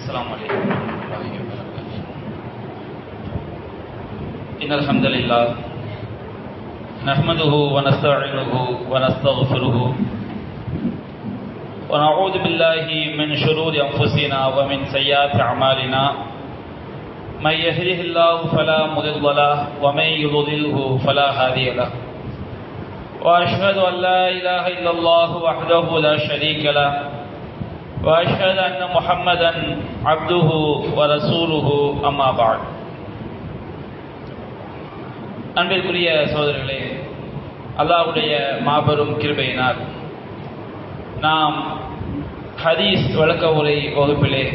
السلام عليكم ورحمة الله وبركاته. إن الحمد لله نحمده ونستعينه ونستغفره ونعوذ بالله من شرور أنفسنا ومن سيئات أعمالنا من يهده الله فلا مضل له ومن يضلله فلا هادي له وأشهد أن لا إله إلا الله وحده لا شريك له وأشهد أن محمدا عبده ورسوله أما بعد. அன்பிற்குரிய சகோதரர்களே, அல்லாஹ்வுடைய மாபெரும் கிருபையினால் நாம் ஹதீஸ் விளக்க உரை வகுப்பிலே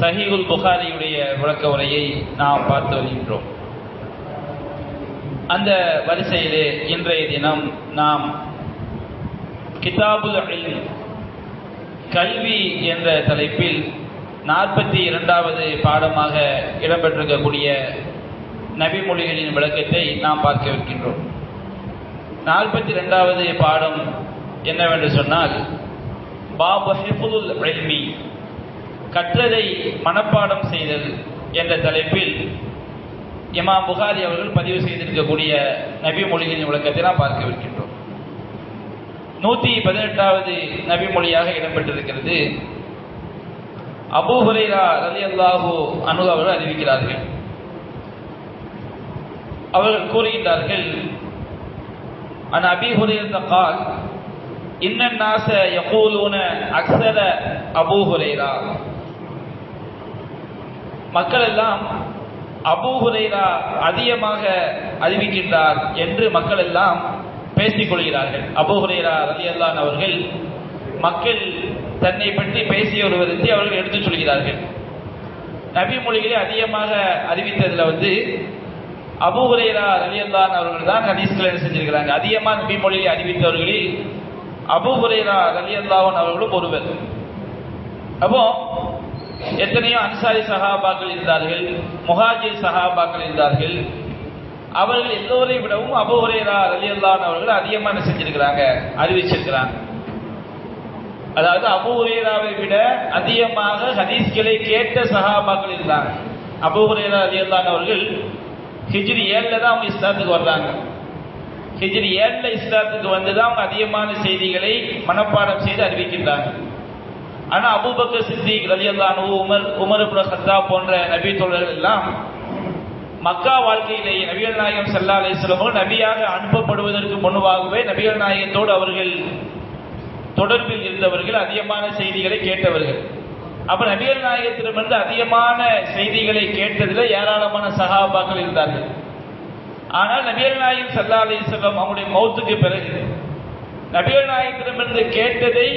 சஹீஹுல் புகாரியுடைய விளக்க உரையை நாம் பார்த்து வருகின்றோம். அந்த வரிசையிலே இன்றைய தினம் நாம் கிதாபுல் இல்ம் கல்வி என்ற தலைப்பில் 42வது பாடமாக இடம்பெற்றிருக்கக்கூடிய நபிமொழிகளின் விளக்கத்தை நாம் பார்க்கவிருக்கின்றோம். 42வது பாடம் என்னவென்று சொன்னால், பாபு ஹிஃபுல் இல்மி, கற்றதை மனப்பாடம் செய்தல் என்ற தலைப்பில் இமாம் புகாரி அவர்கள் பதிவு செய்திருக்கக்கூடிய நபிமொழிகளின் விளக்கத்தை நாம் பார்க்கவிருக்கின்றோம். 118வது நபிமொழியாக இடம்பெற்றிருக்கிறது. அபூ ஹுரைரா ரலியல்லாஹு அன்ஹு அவர்கள் அறிவிக்கிறார்கள். அவர்கள் கூறுகின்றார்கள், அன் அபீ ஹுரைரா قال இன்ன الناس يقولون اكثر அபூ ஹுரைரா, மக்கள் எல்லாம் அபூ ஹுரைரா அதிகமாக அறிவிக்கின்றார் என்று மக்கள் எல்லாம் பேசிக் கொள்கிறார்கள். அபூ ஹுரைரா ரலியல்லாஹு அன்ஹு அவர்கள் மக்கள் தன்னை பற்றி பேசிய ஒரு விதத்தை அவர்கள் எடுத்துச் சொல்கிறார்கள். நபி மொழிகளை அதிகமாக அறிவித்ததுல அபூ ஹுரைரா ரலியல்லாஹு அன்ஹு அவர்கள் தான் ஹதீஸ்களை செஞ்சிருக்கிறாங்க. அதிகமாக நபி மொழியை அறிவித்தவர்களில் அபூ ஹுரைரா ரலியல்லாஹு அன்ஹு அவர்களும் ஒருவர். அப்போ எத்தனையோ அன்சாரி சஹாபாக்கள் இருந்தார்கள், முஹாஜிர் சஹாபாக்கள் இருந்தார்கள். அவர்கள் எல்லோரை விடவும் அபூ ஹுரைரா ரலியல்லாஹு அன்ஹு அவர்கள் அதிகமாக செஞ்சிருக்கிறாங்க, அறிவிச்சிருக்கிறாங்க. அதாவது அபூ ஹுரைராவை விட அதிகமாக ஹதீஸ்களை கேட்ட சஹாபாக்கள் இருந்தாங்க. அபூ ஹுரைரா ரலியல்லாஹு அன்ஹு அவர்கள் ஹிஜ்ரி 7ல தான் அவங்க இஸ்லாத்துக்கு வர்றாங்க. ஹிஜ்ரி 7ல இஸ்லாத்துக்கு வந்துதான் அவங்க அதிகமான செய்திகளை மனப்பாடம் செய்து அறிவிக்கின்றாங்க. ஆனா அபூபக்கர் சித்திக் ரலியல்லாஹு அன்ஹு, உமர் இப்னு கத்தாப் போன்ற நபி தோழர்கள் எல்லாம் மக்கா வாழ்க்கையிலேயே நபிகள் நாயகம் ஸல்லல்லாஹு அலைஹி வஸல்லம் நபியாக அனுப்பப்படுவதற்கு முன்பாகவே நபிகள் நாயகத்தோடு அவர்கள் தொடர்பில் இருந்தவர்கள், அதிகமான செய்திகளை கேட்டவர்கள். அப்ப நபிகள் நாயகத்திடமிருந்து அதிகமான செய்திகளை கேட்டதில் ஏராளமான சஹாபாக்கள் இருந்தார்கள். ஆனால் நபிகள் நாயகம் ஸல்லல்லாஹு அலைஹி வஸல்லம் அவருடைய மௌத்துக்கு பிறகு நபிகள் நாயகத்திடமிருந்து கேட்டதை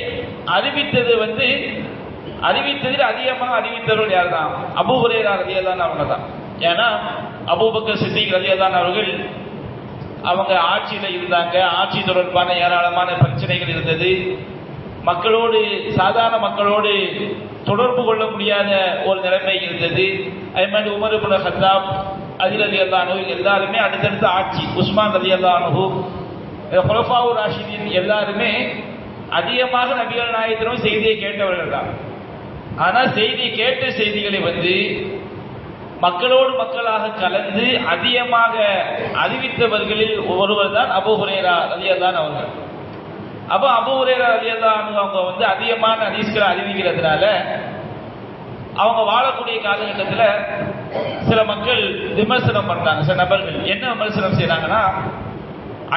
அறிவித்ததில் அதிகமாக அறிவித்தவர்கள் யார் தான்? அபூ ஹுரைரா ரலியல்லாஹு அன்ஹு அவங்க தான். ஏன்னா அபூபக்கர் சித்திக் ரலியல்லாஹு அன்ஹு அவர்கள் அவங்க ஆட்சியில இருந்தாங்க. ஆட்சி தொடர்பான ஏராளமான பிரச்சனைகள் இருந்தது. மக்களோடு, சாதாரண மக்களோடு தொடர்பு கொள்ள முடியாத ஒரு நிலைமை இருந்தது. அதே மாதிரி உமர் இப்னு கத்தாப், அலி ரலியல்லாஹு அன்ஹு எல்லாருமே அடுத்தடுத்த ஆட்சி, உஸ்மான் ரலியல்லாஹு அன்ஹு, குலஃபாவுர் ராஷிதீன் எல்லாருமே அதிகமாக நபிகள் நாயகத்திடம் செய்தியை கேட்டவர்கள் தான். ஆனால் கேட்ட செய்திகளை மக்களோடு மக்களாக கலந்து அதிகமாக அறிவித்தவர்களில் ஒருவர் தான் அபூ ஹுரைரா ரலியல்லாஹு அன்ஹு அவர்கள். அப்போ அபூ ஹுரைரா ரலியல்லாஹு அன்ஹு அவங்க அதிகமான ஹதீஸ்களை அறிவிக்கிறதுனால அவங்க வாழக்கூடிய காலகட்டத்தில் சில மக்கள் விமர்சனம் பண்றாங்க. சில நபர்கள் என்ன விமர்சனம் செய்யறாங்கன்னா,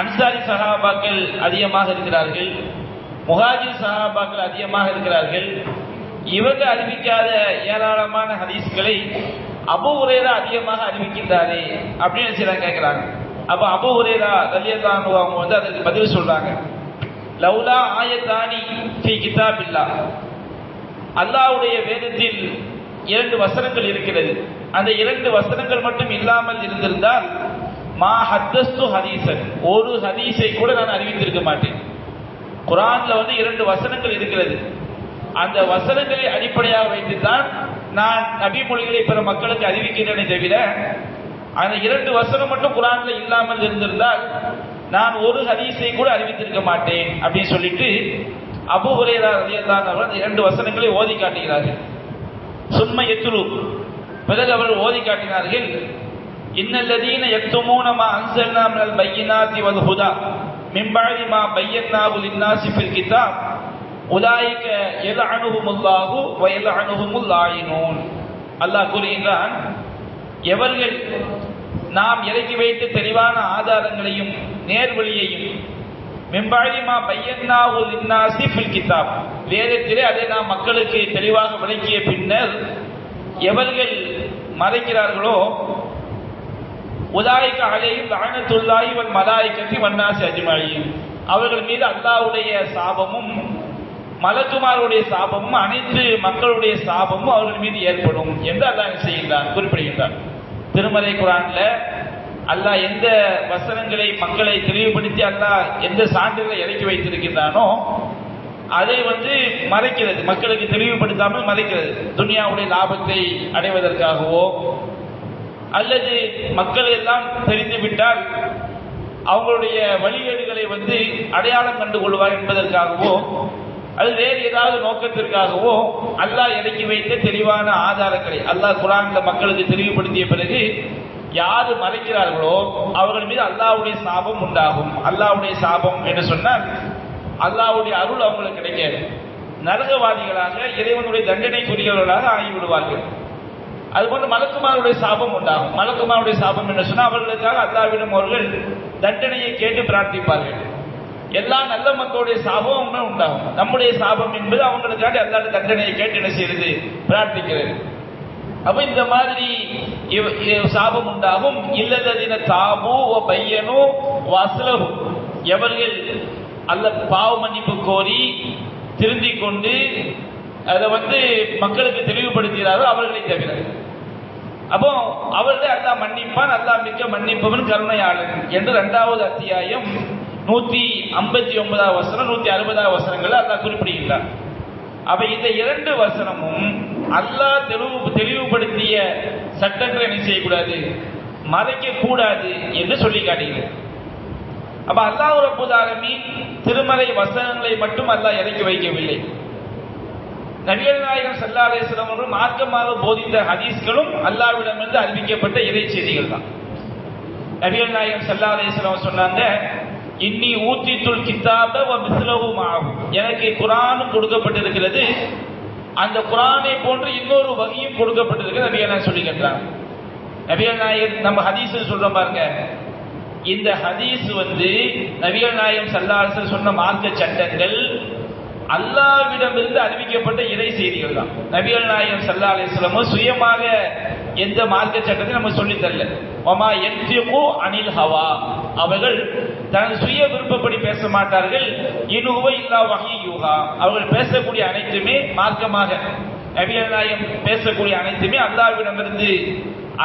அன்சாரி சஹாபாக்கள் அதிகமாக இருக்கிறார்கள், முஹாஜிர் சஹாபாக்கள் அதிகமாக இருக்கிறார்கள், இவங்க அறிவிக்காத ஏராளமான ஹதீஸ்களை அபூ ஹுரைரா அதிகமாக அறிவிக்கின்றாரே அப்படின்னு சில கேட்கிறாங்க. அப்ப அபூ ஹுரைரா ரலியல்லாஹு அன்ஹு அவங்க அதற்கு பதில் சொல்றாங்க, லௌலா ஆயத்தானி ஃபீ கிதாபில்லாஹ், அல்லாஹ்வுடைய வேதத்தில் 2 வசனங்கள் இருக்கிறது. அந்த 2 வசனங்கள் மட்டும் இல்லாமல் இருந்திருந்தால் மா ஹத்தஸ்து ஹதீஸன், ஒரு ஹதீஸை கூட நான் அறிவித்திருக்க மாட்டேன். குர்ஆன்ல 2 வசனங்கள் இருக்கிறது. அந்த வசனங்களை அடிப்படையாக வைத்துத்தான் நான் நபி மொழிகளை பிற மக்களுக்கு அறிவிக்கிறேனே தவிர அந்த 2 வசனம் மட்டும் குர்ஆன்ல இல்லாமல் இருந்திருந்தால் நான் ஒரு ஹதீஸை கூட அறிவித்திருக்க மாட்டேன் அப்படின்னு சொல்லிட்டு அபூ ஹுரைரா ரலியல்லாஹு அன்ஹு அந்த 2 வசனங்களை ஓதி காட்டுகிறார்கள். சும்ம யத்லு, பிறகு அவர்கள் ஓதி காட்டினார்கள், இன்னல்லதீன யக்துமூன மா அன்ஸல்னா மினல் பையினாத்தி வல் ஹுதா மின் பஅதி மா பையன்னாஹு லின்னாஸி ஃபில் கிதாப் உலாயிக யல்அனுஹுமுல்லாஹு வ யல்அனுஹுமுல் லாயினூன். அல்லாஹ் கூறுகிறான், எவர்கள் நாம் இறக்கி வைத்த தெளிவான ஆதாரங்களையும் நேர்வழியையும் மின் பஅதி மா பையன்னாஹு லின்னாஸி ஃபில் கிதாப், வேதத்திலே அதை நாம் மக்களுக்கு தெளிவாக விளக்கிய பின்னர் எவர்கள் மறைக்கிறார்களோ உலாயிக அலைஹிம் லஅனத்துல்லாஹி வல் மலாயிகத்தி வன்னாஸி அஜ்மஈன், அவர்கள் மீது அல்லாஹ்வுடைய சாபமும் மலக்குமாருடைய சாபமும் அனைத்து மக்களுடைய சாபமும் அவர்கள் மீது ஏற்படும் என்று அல்லாஹ் செய்கின்றான், குறிப்பிடுகின்றான். திருமறை குர்ஆன்ல அல்லாஹ் எந்த வசனங்களை மக்களை தெளிவுபடுத்தி அல்லாஹ் எந்த சான்றுகளை இறக்கி வைத்திருக்கின்றானோ அதை மறைக்கிறது, மக்களுக்கு தெளிவுபடுத்தாமல் மறைக்கிறது. துனியாவுடைய லாபத்தை அடைவதற்காகவோ அல்லது மக்கள் எல்லாம் தெரிந்துவிட்டால் அவங்களுடைய வழிகேடுகளை அடையாளம் கண்டு கொள்வார் என்பதற்காகவோ அது வேறு ஏதாவது நோக்கத்திற்காகவோ அல்லாஹ் இறக்கி வைத்த தெளிவான ஆதாரங்களை அல்லாஹ் குர்ஆன்ல மக்களுக்கு தெளிவுபடுத்திய பிறகு யாரு மறைக்கிறார்களோ அவர்கள் மீது அல்லாஹ்வுடைய சாபம் உண்டாகும். அல்லாஹ்வுடைய சாபம் என்று சொன்னால் அல்லாஹ்வுடைய அருள் அவங்களுக்கு கிடைக்காது. நரகவாதிகளாக இறைவனுடைய தண்டனைக்குரியவர்களாக ஆகிவிடுவார்கள். அதுபோன்று மலக்குமாருடைய சாபம் உண்டாகும். மலக்குமாருடைய சாபம் என்று சொன்னால் அவர்களுக்காக அல்லாஹ்விடம் அவர்கள் தண்டனையை கேட்டு பிரார்த்திப்பார்கள். எல்லா நல்ல மக்களுடைய சாபம் உண்டாகும். நம்முடைய சாபம் என்பது அவங்களுக்காக அல்லாஹ் தண்டனையை கேட்டு என்ன செய்யறது, பிரார்த்திக்கிறது. அப்ப இந்த மாதிரி சாபம் உண்டாகும். இல்லல்லதீன தாபு வ பையனு வ அஸ்லஹு, எவர்கள் அல்லாஹ் பாவ மன்னிப்பு கோரி திருந்திக் கொண்டு அதை மக்களுக்கு தெளிவுபடுத்துகிறாரோ அவர்களை தவிர. அப்போ அவர்களை அல்லாஹ் மன்னிப்பான், அல்லாஹ் மிக்க மன்னிப்பவன் கருணையாளன் என்று 2வது அத்தியாயம் 159 வசனம் 160 வசனங்கள் அல்லாஹ் குறிப்பிடுகின்றார். அப்ப இந்த 2 வசனமும் அல்லாஹ் தெளிவுபடுத்திய சட்டங்களை என்ன செய்யக்கூடாது, மறைக்க கூடாது என்று சொல்லி காட்டுகிறது. அப்ப அல்லாஹ் ரப்பல் ஆலமீன் திருமறை வசனங்களை மட்டும் அல்லாஹ் இறக்கி வைக்கவில்லை. நபிகள் நாயகம் ஸல்லல்லாஹு அலைஹி வஸல்லம் அவர்கள் மார்க்கமாக போதித்த ஹதீஸ்களும் அல்லாஹ்விடமிருந்து அறிவிக்கப்பட்ட இறை செய்திகள் தான். நபிகள் நாயகம் ஸல்லல்லாஹு அலைஹி வஸல்லம் சொன்னாங்க, இன்னி ஊத்தித்துல் கிதாப வ மிஸ்லஹு மஅஹு, எனக்கு குர்ஆனும் கொடுக்கப்பட்டிருக்கிறது, அந்த குர்ஆனை போன்று இன்னொரு வகையும் கொடுக்கப்பட்டிருக்கிறது நபிகள் நாயகம் சொல்லிக்கிறாங்க. நபிகள் நாயகம் நம்ம ஹதீஸ் சொல்றோம் பாருங்க, இந்த ஹதீஸ் நபிகள் நாயகம் ஸல்லல்லாஹு அலைஹி வஸல்லம் சொன்ன மார்க்க சட்டங்கள் அல்லாஹ்விடமிருந்து அறிவிக்கப்பட்ட இறை செய்திகள் தான். நபிகள் நாயகம் ஸல்லல்லாஹு அலைஹி வஸல்லம் சுயமாக எந்த மார்க்க சட்டத்தை நம்ம சொல்லி தரல. வமா யன்திகு அனில் ஹவா, அவர்கள் தனது சுய விருப்பப்படி பேச மாட்டார்கள். இன்ஹுவ இல்லா வஹ்யு யூஹா, அவர்கள் பேசக்கூடிய அனைத்துமே மார்க்கமாக, நபிகள் நாயகம் பேசக்கூடிய அனைத்துமே அல்லாஹ்விடமிருந்து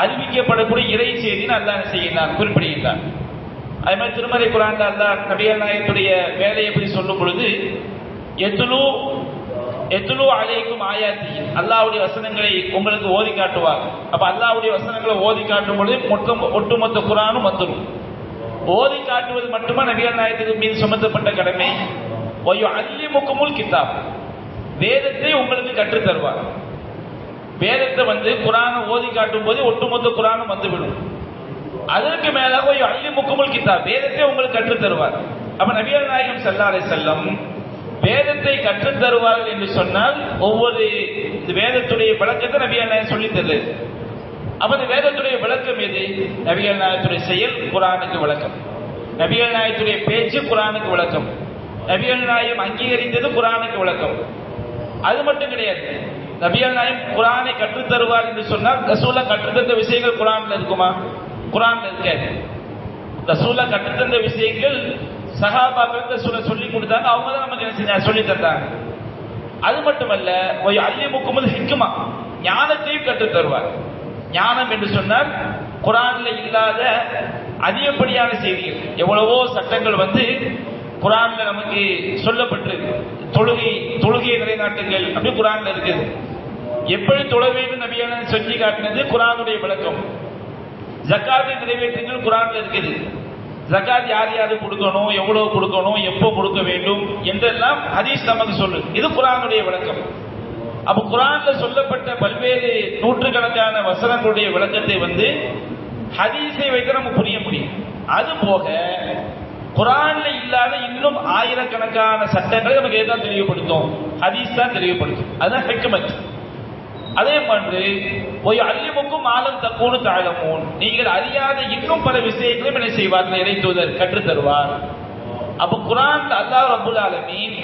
அறிவிக்கப்படக்கூடிய இறை செய்தின்னு அல்லாஹ் செய்கிறார், குறிப்பிடுகிறார். அதே மாதிரி திருமறை குர்ஆன்ல அல்லாஹ் நபிகள் நாயகத்துடைய வேலையை பற்றி சொல்லும் பொழுது எத்துலு அலைக்கும் ஆயாத்தி, அல்லாஹ்வுடைய வசனங்களை உங்களுக்கு ஓதி காட்டுவார். அப்ப அல்லாஹ்வுடைய வசனங்களை ஓதி காட்டும் பொழுது ஒட்டுமொத்த குர்ஆனும் வந்துடும். ஓதி காட்டுவது மட்டுமா நபிகள் நாயகத்துக்கு மீது சுமத்தப்பட்ட கடமை? வயுஅல்லிமுக்குமுல் கிதாப், வேதத்தை உங்களுக்கு கற்றுத் தருவார். வேதத்தை குர்ஆனை ஓதி காட்டும் போது ஒட்டுமொத்த குர்ஆனும் வந்துவிடும். அதற்கு மேலாக வயுஅல்லிமுக்குமுல் கிதாப், வேதத்தை உங்களுக்கு கற்றுத் தருவார். அப்ப நபிகள் நாயகம் ஸல்லல்லாஹு அலைஹி வஸல்லம் வேதத்தை கற்றுத் தருவார்கள் என்று சொன்னால் ஒவ்வொரு வேதத்துடைய விளக்கத்தை நபிகள் நாயகம் சொல்லித் தருது. அப்ப இந்த வேதத்துடைய விளக்கம் எது? நபிகள் நாயகத்துடைய செயல் குர்ஆனுக்கு விளக்கம், நபிகள் நாயகத்துடைய பேச்சு குர்ஆனுக்கு விளக்கம், நபிகள் நாயகம் அங்கீகரித்தது குர்ஆனுக்கு விளக்கம். அது மட்டும் கிடையாது, நபிகள் நாயகம் குர்ஆனை கற்றுத் தருவார் என்று சொன்னால் ரசூலா கற்றுத்தந்த விஷயங்கள் குர்ஆன்ல இருக்குமா? குர்ஆன்ல இருக்காது. ரசூலா கற்றுத்தந்த விஷயங்கள் சஹாபாக்களுக்கு சொல்லி கொடுத்தாங்க, அவங்க தான் நமக்கு என்ன செஞ்சாங்க, சொல்லி தந்தாங்க. அது மட்டுமல்ல, அல்லிமுக்குமுல் ஹிக்மா, ஞானத்தையும் கற்றுத் தருவார். ஞானம் என்று சொன்னால் குர்ஆன்ல இல்லாத அதிகப்படியான செய்திகள், எவ்வளவோ சட்டங்கள் குர்ஆன்ல நமக்கு சொல்லப்பட்டிருக்கு. தொழுகையை நிலைநாட்டுங்கள் அப்படி குர்ஆன்ல இருக்குது. எப்படி தொழ வேண்டும் நபியான சொல்லி காட்டினது குர்ஆனுடைய விளக்கம். ஜகாத்தை நிறைவேற்றுங்கள் குர்ஆன்ல இருக்குது. ஜகாத் யார் யாரு கொடுக்கணும், எவ்வளவு கொடுக்கணும், எப்போ கொடுக்க வேண்டும் என்றெல்லாம் ஹதீஸ் நமக்கு சொல்லு. இது குர்ஆனுடைய விளக்கம். அப்ப குர்ஆன்ல சொல்லப்பட்ட பல்வேறு நூற்றுக்கணக்கான வசனங்களுடைய விளக்கத்தை ஹதீஸை வைத்து நம்ம புரிய முடியும். அது போக குர்ஆன்ல இல்லாத இன்னும் ஆயிரக்கணக்கான சட்டங்களை நமக்கு எதான் தெளிவுபடுத்தும்? ஹதீஸ் தான் தெளிவுபடுத்தும். அதுதான் ஹிக்மத். அதே மாதிரி போய் அல்லிமுக்கும் ஆலம் தக்கூனு தஅலமூன், நீங்கள் அறியாத இன்னும் பல விஷயங்களையும் என்ன செய்வார்கள்? இறை தூதர் கற்றுத் தருவார். அப்ப குர்ஆன் அல்லாஹ் ரப்பல் ஆலமீன்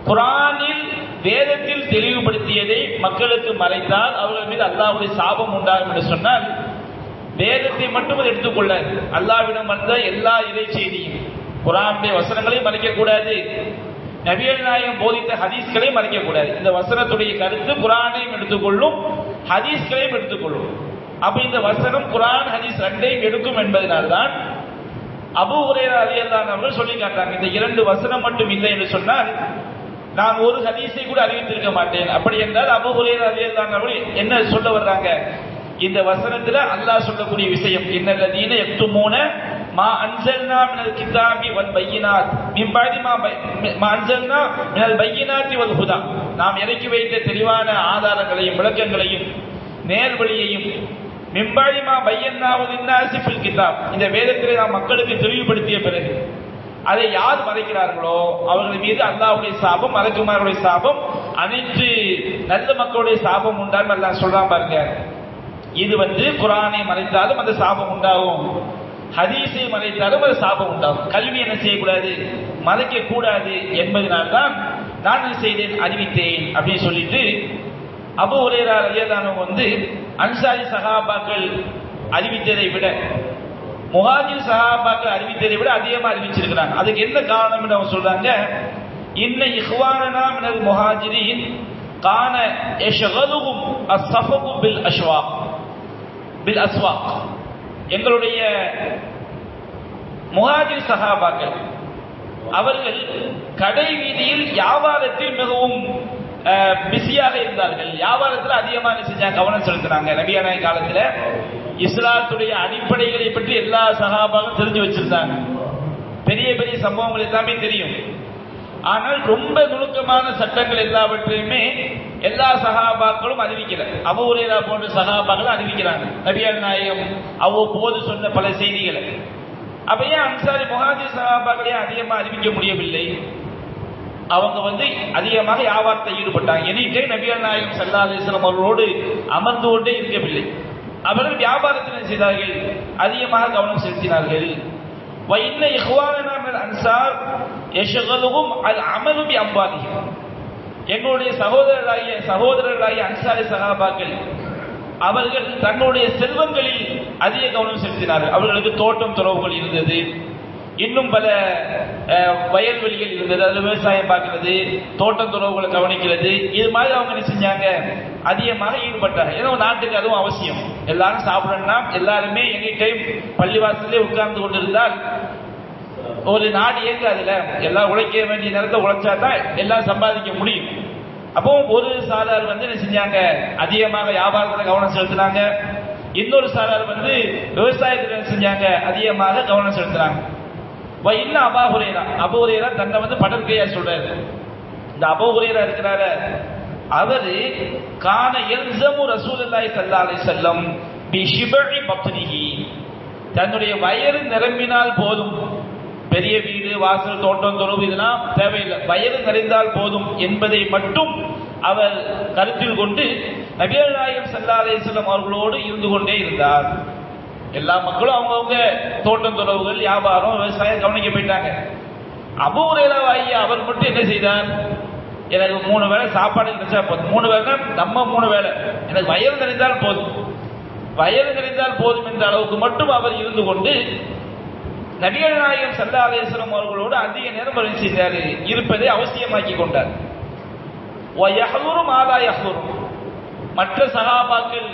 குர்ஆனில் வேதத்தில் தெளிவுபடுத்தியதை மக்களுக்கு மறைத்தால் அவர்கள் மீது அல்லாஹ்வுடைய சாபம் உண்டாகும் என்று சொன்னால், வேதத்தை மட்டும் எடுத்துக்கொள்ளாது, அல்லாஹ்விடம் வந்த எல்லா இறை செய்தியும் குர்ஆனுடைய வசனங்களையும் மறைக்கக்கூடாது, நபிகள் நாயகம் போதித்த ஹதீஸ்களையும் மறைக்கக்கூடாது. இந்த வசனத்துடைய கருத்து குர்ஆனையும் எடுத்துக்கொள்ளும், ஹதீஸ்களையும் எடுத்துக்கொள்ளும். அப்ப இந்த வசனம் குர்ஆன் ஹதீஸ் ரெண்டையும் எடுக்கும் என்பதனால்தான் அபூ ஹுரைரா ரலியல்லாஹு அன்ஹு அவர்கள் சொல்லி காட்டாங்க, இந்த இரண்டு வசனம் மட்டும் இல்லை என்று சொன்னால் நான் ஒரு ஹதீஸை கூட அறிவித்திருக்க மாட்டேன். அப்படி என்றால் அபூ ஹுரைரா ரலியல்லாஹு அன்ஹு அவர்கள் என்ன சொல்ல வர்றாங்க? இந்த வசனத்துல அல்லாஹ் சொல்லக்கூடிய விஷயம், இன்னல்லதீன யக்துமூன மா அன்ஸல்னா மினல் கிதாபி வல் பையினாத் மின் பஅதி மா அன்ஸல்னா மினல் பையினாத்தி வல் ஹுதா, நாம் இறக்கி வைத்த தெளிவான ஆதாரங்களையும் விளக்கங்களையும் நேர்வழியையும் மின் பஅதி மா பையன்னாஹு லின்னாஸி ஃபில் கிதாப், இந்த வேதத்திலே நாம் மக்களுக்கு தெளிவுபடுத்திய பிறகு அதை யார் மறைக்கிறார்களோ அவர்கள் மீது அல்லாஹ்வுடைய சாபம், மலக்குமார்களுடைய சாபம், அனைத்து நல்ல மக்களுடைய சாபம் உண்டாகும் அல்லாஹ் சொல்றான் பாருங்க. இது குர்ஆனை மறைத்தாலும் அந்த சாபம் உண்டாகும், ஹதீஸை மறைத்தாலும் அது சாபம் உண்டாகும். கல்வி என்ன செய்யக்கூடாது? மறைக்க கூடாது என்பதனால்தான் நான் என்ன செய்தேன்? அறிவித்தேன் அப்படின்னு சொல்லிட்டு அபூ ஹுரைரா ரலியல்லாஹு அன்ஹு அன்சாரி சஹாபாக்கள் அறிவித்ததை விட முஹாஜிர் சஹாபாக்கள் அறிவித்ததை விட அதிகமா அறிவிச்சிருக்கிறாங்க. அதுக்கு என்ன காரணம்னு அவங்க சொல்றாங்க, இன்ன இஹ்வானனா மினல் முஹாஜிரின் கான யஷ்கலுஹும் அஸ்ஸஃபகு பில் அஸ்வாக் பில் அஸ்வாக், எங்களுடைய முஹாஜிர் சஹாபாக்கள் அவர்கள் கடை வீதியில் வியாபாரத்தில் மிகவும் பிஸியாக இருந்தார்கள். வியாபாரத்தில் அதிகமாக செஞ்சாங்க, கவனம் செலுத்தினாங்க. நபியான காலத்தில் இஸ்லாத்துடைய அடிப்படைகளை பற்றி எல்லா சஹாபாவும் தெரிஞ்சு வச்சிருந்தாங்க. பெரிய பெரிய சம்பவங்கள் எல்லாமே தெரியும். ஆனால் ரொம்ப நுணுக்கமான சட்டங்கள் எல்லாவற்றையுமே எல்லா சஹாபாக்களும் அறிவிக்கல. அபூ ஹுரைரா போன்ற சஹாபாக்களும் அறிவிக்கிறாங்க நபிகள் நாயகம் அவ்வப்போது சொன்ன பல செய்திகளை. அப்ப ஏன் அன்சாரி முஹாஜிர் சஹாபாக்களே அதிகமா அறிவிக்க முடியவில்லை? அவங்க அதிகமாக வியாபாரத்தை ஈடுபட்டாங்க. எனிட்டே நபிகள் நாயகம் ஸல்லல்லாஹு அலைஹி வஸல்லம் அவர்களோடு அமர்ந்து கொண்டே இருக்கவில்லை. அவர்கள் வியாபாரத்தில் செய்தார்கள், அதிகமாக கவனம் செலுத்தினார்கள். وَإِنَّ إِخْوَانَنَا مِنَ الْأَنْصَارِ يَشْغَلُهُمْ الْعَمَلُ بِأَمْوَالِهِمْ, எங்களுடைய சகோதரர்களாகிய அன்சாரி சஹாபாக்கள் அவர்கள் தன்னுடைய செல்வங்களில் அதிக கவனம் செலுத்தினார்கள். அவர்களுக்கு தோட்டம் துறவுகள் இருந்தது, இன்னும் பல வயல்வெளிகள் இருந்தது, அது விவசாயம் பார்க்கிறது, தோட்டம் துறவுகளை கவனிக்கிறது, இது மாதிரி அவங்க என்ன செஞ்சாங்க? அதிகமாக ஈடுபட்டாங்க. ஏன்னா நாட்டுக்கு அதுவும் அவசியம். எல்லாரும் சாப்பிடணும்னா எல்லாருமே எனி டைம் பள்ளிவாசலே உட்கார்ந்து கொண்டிருந்தால் ஒரு நாடு இயங்காதுல. எல்லாம் உழைக்க வேண்டிய நேரத்தை உழைச்சா தான் எல்லாம் சம்பாதிக்க முடியும். அப்போ ஒரு சாரார் என்ன செஞ்சாங்க? அதிகமாக வியாபாரத்தில் கவனம் செலுத்தினாங்க. இன்னொரு சாரார் விவசாயத்தில் என்ன செஞ்சாங்க? அதிகமாக கவனம் செலுத்தினாங்க. இல்ல அபூ ஹுரைரா தன்னை படற்கையா சொல்றாரு. இந்த அபூ ஹுரைரா இருக்கிறாரு, அவரு கான யல்ஸமு ரசூலுல்லாஹி ஸல்லல்லாஹு அலைஹி வஸல்லம் பி ஷிபஇ பத்னிஹி, தன்னுடைய வயிறு நிரம்பினால் போதும், பெரிய வீடு வாசல் தோட்டம் துறவு இதெல்லாம் தேவையில்லை, வயிறு நிறைந்தால் போதும் என்பதை மட்டும் அவர் கருத்தில் கொண்டு நபிகள் நாயகம் ஸல்லல்லாஹு அலைஹி வஸல்லம் அவர்களோடு இருந்து கொண்டே இருந்தார். எல்லா மக்களும் அவங்கவுங்க தோட்டம் துறவுகள் வியாபாரம் விவசாயம் கவனிக்க போயிட்டாங்க. அபூ ஹுரைரா அவர் மட்டும் என்ன செய்தார்? எனக்கு 3 வேளை சாப்பாடு கிடைச்சா போதும், 3 வேளை நம்ம 3 வேளை, எனக்கு வயிறு நிறைந்தால் போதும், வயிறு நிறைந்தால் போதும் என்ற அளவுக்கு மட்டும் அவர் இருந்து கொண்டு நபிகள் நாயகம் ஸல்லல்லாஹு அலைஹி வஸல்லம் அவர்களோடு அதிக நேரம் செய்தார், இருப்பதை அவசியமாக்கி கொண்டார். மற்ற சஹாபாக்கள்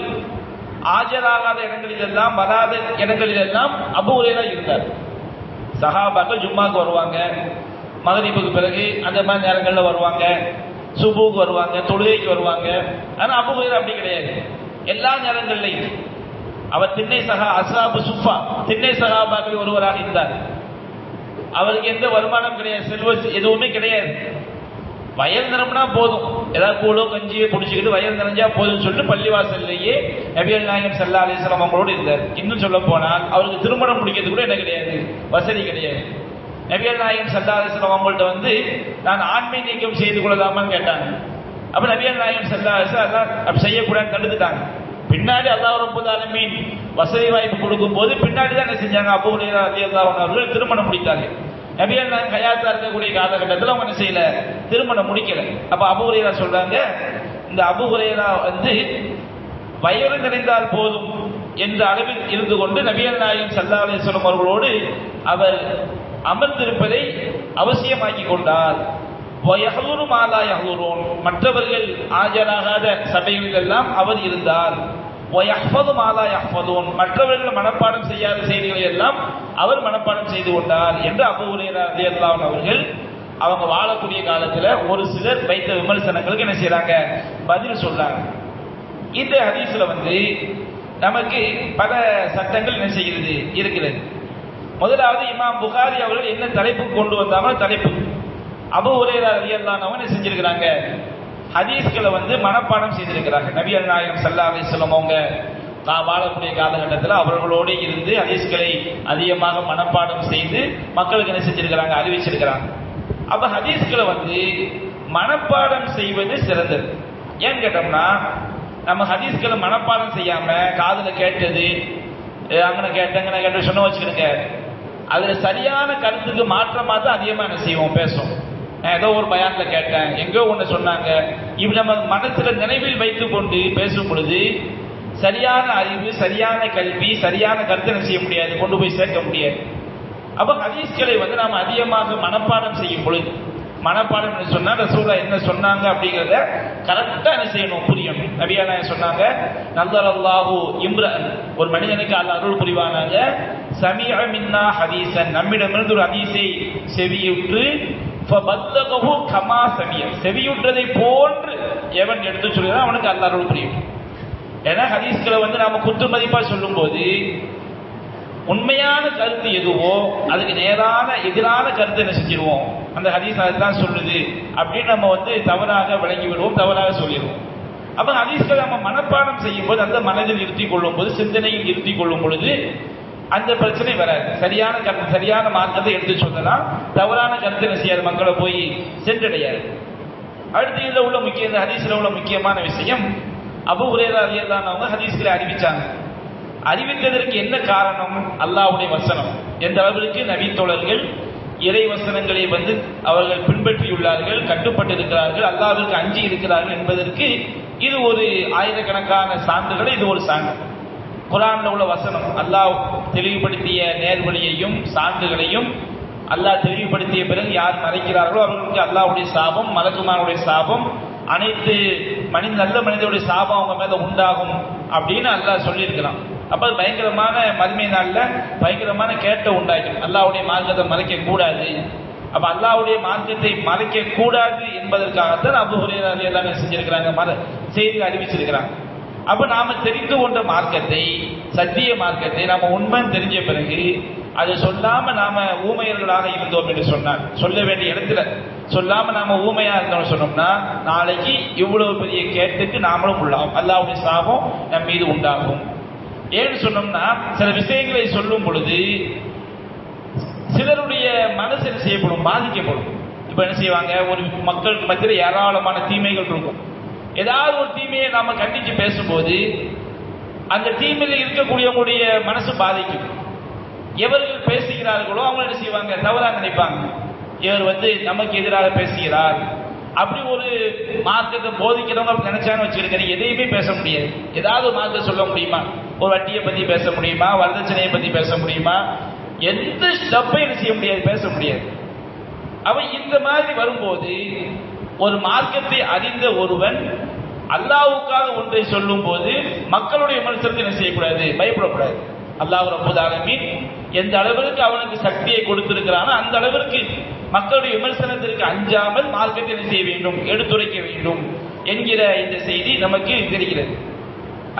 ஆஜராகாத இடங்களிலெல்லாம் வராத இடங்களிலெல்லாம் அபூ ஹுரைரா இருந்தார். சஹாபாக்கள் ஜும்மாக்கு வருவாங்க, மகரிபுக்கு பிறகு அந்த மாதிரி நேரங்களில் வருவாங்க, சுபூக்கு வருவாங்க, தொழுகைக்கு வருவாங்க. ஆனால் அபூ ஹுரைரா அப்படி கிடையாது, எல்லா நேரங்களிலையும். அவர் அஸ்ஹாபு சுஃபா திண்ணை சஹாபாக்களில் ஒருவராக இருந்தார். அவருக்கு எந்த வருமானம் கிடையாது, செல்வம் எதுவுமே கிடையாது. வயல் நிரம்பினா போதும், ஏதாவது கூழோ கஞ்சியோ குடிச்சுக்கிட்டு வயல் நிறைஞ்சா போதும்னு சொல்லிட்டு பள்ளிவாசல்லையே நபிகள் நாயகம் ஸல்லல்லாஹு அலைஹி வஸல்லம் அவங்களோடு இருந்தார். இன்னும் சொல்ல போனால் அவருக்கு திருமணம் முடிக்கிறது கூட என்ன கிடையாது, வசதி கிடையாது. நபிகள் நாயகம் ஸல்லல்லாஹு அலைஹி வஸல்லம் அவங்கள்ட்ட வந்து நான் ஆண்மை நீக்கம் செய்து கொள்ளலாமான்னு கேட்டாங்க. அப்ப நபிகள் நாயகம் ஸல்லல்லாஹு அலைஹி வஸல்லம் அப்படி செய்யக்கூடாதுன்னு தடுத்துட்டாங்க. பின்னாடி அல்லாஹ் ரப்பல் ஆலமீன் வசதி வாய்ப்பு கொடுக்கும் போது பின்னாடி தான் என்ன செஞ்சாங்க, அபூ ஹுரைரா ரலியல்லாஹு அன்ஹு அவர்கள் திருமணம் முடித்தாங்க. நபிகள் நாயகம் ஹயாத்தா இருக்கக்கூடிய காலகட்டத்தில் அவங்க என்ன செய்யல, திருமணம் முடிக்கல. அப்ப அபூ ஹுரைரா சொல்றாங்க, இந்த அபூ ஹுரைரா வந்து வயது நிறைந்தால் போதும் என்ற அளவில் இருந்து கொண்டு நபிகள் நாயகம் ஸல்லல்லாஹு அலைஹி வஸல்லம் அவர்களோடு அவர் அமர்ந்திருப்பதை அவசியமாக்கி கொண்டார். மற்றவர்கள் ஆஜராகாத சபைகளில் எல்லாம் அவர் இருந்தார். மற்றவர்கள் மனப்பாடம் செய்யாத செய்திகளை எல்லாம் அவர் மனப்பாடம் செய்து கொண்டார் என்று அபூ ஹுரைரா ரலியல்லாஹு அன்ஹு அவர்கள் அவங்க வாழக்கூடிய காலத்தில் ஒரு சிலர் வைத்த விமர்சனங்களுக்கு என்ன செய்யறாங்க, பதில் சொல்றாங்க. இந்த ஹதீஸ்ல வந்து நமக்கு பல சட்டங்கள் என்ன செய்கிறது இருக்கிறது. முதலாவது இமாம் புகாரி அவர்கள் என்ன தலைப்பு கொண்டு வந்தாங்க, தலைப்பு அபூ ஹுரைரா ரலியல்லாஹு அன்ஹு என்ன செஞ்சிருக்கிறாங்க, ஹதீஸ்களை வந்து மனப்பாடம் செய்திருக்கிறாங்க. நபிகள் நாயகம் ஸல்லல்லாஹு அலைஹி வஸல்லம் அவங்க வாழக்கூடிய காலகட்டத்தில் அவர்களோடு இருந்து ஹதீஸ்களை அதிகமாக மனப்பாடம் செய்து மக்களுக்கு என்ன செஞ்சிருக்கிறாங்க, அறிவிச்சிருக்கிறாங்க. அப்ப ஹதீஸ்களை வந்து மனப்பாடம் செய்வது சிறந்தது. ஏன்னு கேட்டோம்னா நம்ம ஹதீஸ்களை மனப்பாடம் செய்யாம காதுல கேட்டது அங்கன கேட்டங்க கேட்ட சொன்ன வச்சுக்கிடுங்க, அதுல சரியான கருத்துக்கு மாற்றமா தான் அதிகமா என்ன செய்வோம், பேசுவோம். ஏதோ ஒரு பயான்ல கேட்டேன், எங்கோ ஒண்ணு சொன்னாங்க, இப்படி நம்ம மனசுல நினைவில் வைத்துக் கொண்டு பேசும் பொழுது சரியான அறிவு, சரியான கல்வி, சரியான கருத்தை செய்ய முடியாது, கொண்டு போய் சேர்க்க முடியாது. அப்ப ஹதீஸ்களை வந்து நாம அதிகமாக மனப்பாடம் செய்யும் பொழுது, மனப்பாடம் சொன்னா ரசூலுல்லாஹ் என்ன சொன்னாங்க அப்படிங்கிறத கரெக்டா என்ன செய்யணும், புரியணும். நபிகள் நாயகம் சொன்னாங்க, நஸரல்லாஹு இம்ரஅன், ஒரு மனிதனுக்கு அல்லாஹ் அருள் புரிவானாங்க, சமிஅ மின்னா ஹதீஸன், நம்மிடமிருந்து ஒரு ஹதீஸை செவியுற்று ஃபபல்லகஹு கமா சமிஅ, செவியுற்றதை போன்று எவன் எடுத்து சொல்கிறான் அவனுக்கு அல்லாஹ் அருள் புரியும். ஏன்னா ஹதீஸ்களை வந்து நாம குத்து மதிப்பா சொல்லும் போது உண்மையான கருத்து எதுவோ அதுக்கு நேரான எதிரான கருத்து என்ன செஞ்சிருவோம், அந்த ஹதீஸ் அதுதான் சொல்லுது அப்படின்னு நம்ம வந்து தவறாக விளங்கி விடுவோம், தவறாக சொல்லிடுவோம். அப்ப ஹதீஸ்களை நம்ம மனப்பாடம் செய்யும் போது, அந்த மனதில் இருத்திக் கொள்ளும் போது, சிந்தனையில் இருத்திக் கொள்ளும் பொழுது அந்த பிரச்சனை வராது. சரியான கருத்து, சரியான மார்க்கத்தை எடுத்து சொல்லலாம், தவறான கருத்து என்ன செய்யாது, மக்களை போய் சென்றடையாது. அடுத்து இதுல உள்ள முக்கிய, இந்த ஹதீஸ்ல உள்ள முக்கியமான விஷயம், அபூ ஹுரைரா ரலியல்லாஹு அன்ஹு அவங்க ஹதீஸ்களை அறிவிச்சாங்க. அறிவித்ததற்கு என்ன காரணம், அல்லாஹ்வுடைய வசனம். எந்த அளவிற்கு நபி தோழர்கள் இறை வசனங்களை வந்து அவர்கள் பின்பற்றியுள்ளார்கள், கட்டுப்பட்டிருக்கிறார்கள், அல்லாஹ்விற்கு அஞ்சி இருக்கிறார்கள் என்பதற்கு இது ஒரு ஆயிரக்கணக்கான சான்றுகள். இது ஒரு சான்று. குர்ஆன்ல உள்ள வசனம் அல்லாஹ் தெளிவுபடுத்திய நேர்வழியையும் சான்றுகளையும் அல்லாஹ் தெளிவுபடுத்திய பிறகு யார் மறைக்கிறார்களோ அவர்களுக்கு அல்லாஹ்வுடைய சாபம், மலக்குமாருடைய சாபம், அனைத்து நல்ல மனிதனுடைய சாபம் அவங்க மேல உண்டாகும் அப்படின்னு அல்லாஹ் சொல்லியிருக்கிறான். அப்ப பயங்கரமான மறுமை நாள்ல பயங்கரமான கேட்ட உண்டாக்கும். அல்லாஹ்வுடைய மார்க்கத்தை மறைக்க கூடாது. அப்ப அல்லாஹ்வுடைய மார்க்கத்தை மறைக்க கூடாது என்பதற்காகத்தான் அபூ ஹுரைரா ரலியல்லாஹு அன்ஹு செஞ்சிருக்கிறாங்க, செய்தி அறிவிச்சிருக்கிறாங்க. அப்ப நாம தெரிந்து கொண்ட மார்க்கத்தை, சத்திய மார்க்கத்தை நாம உண்மைன்னு தெரிஞ்ச பிறகு அதை சொல்லாம நாம ஊமையர்களாக இருந்தோம் என்று சொன்னார், சொல்ல வேண்டிய இடத்துல சொல்லாம நாம ஊமையா இருந்தோம்னு சொன்னோம்னா நாளைக்கு இவ்வளவு பெரிய கேட்டுக்கு நாமளும் உள்ளாகும், அல்லாஹ்வுடைய சாபம் நம் மீது உண்டாகும். ஏன்னு சொன்னோம்னா சில விஷயங்களை சொல்லும் பொழுது சிலருடைய மனசு என்ன செய்யப்படும், பாதிக்கப்படும். இப்ப என்ன செய்வாங்க, ஒரு மக்களுக்கு மத்தியில் ஏராளமான தீமைகள் இருக்கும். ஏதாவது ஒரு தீமையை நாம கண்டிச்சு பேசும்போது அந்த தீமையில் இருக்கக்கூடியவங்களுடைய மனசு பாதிக்கும். எவர்கள் பேசுகிறார்களோ அவங்க என்ன செய்வாங்க, தவறா நினைப்பாங்க, இவர் வந்து நமக்கு எதிராக பேசுகிறார். அப்படி ஒரு மார்க்கத்தை போதிக்கிறவங்க அப்படி நினைச்சான்னு வச்சுருக்க, எதையுமே பேச முடியாது. ஏதாவது மார்க்கத்தை சொல்ல முடியுமா, ஒரு வட்டியை பத்தி பேச முடியுமா, வரதட்சணையை பத்தி பேச முடியுமா, எந்த ஸ்டெப்பையும் என்ன செய்ய முடியாது, பேச முடியாது. அவ இந்த மாதிரி வரும்போது ஒரு மார்க்கத்தை அறிந்த ஒருவன் அல்லாஹ்வுக்காக ஒன்றை சொல்லும் போது மக்களுடைய விமர்சனத்தை என்ன செய்யக்கூடாது, பயப்படக்கூடாது. அல்லாஹ் ரப்பல் ஆலமீன் எந்த அளவிற்கு அவனுக்கு சக்தியை கொடுத்திருக்கிறானோ அந்த அளவிற்கு மக்களுடைய விமர்சனத்திற்கு அஞ்சாமல் மார்க்கத்தை என்ன செய்ய வேண்டும், எடுத்துரைக்க வேண்டும் என்கிற இந்த செய்தி நமக்கு தெரிகிறது.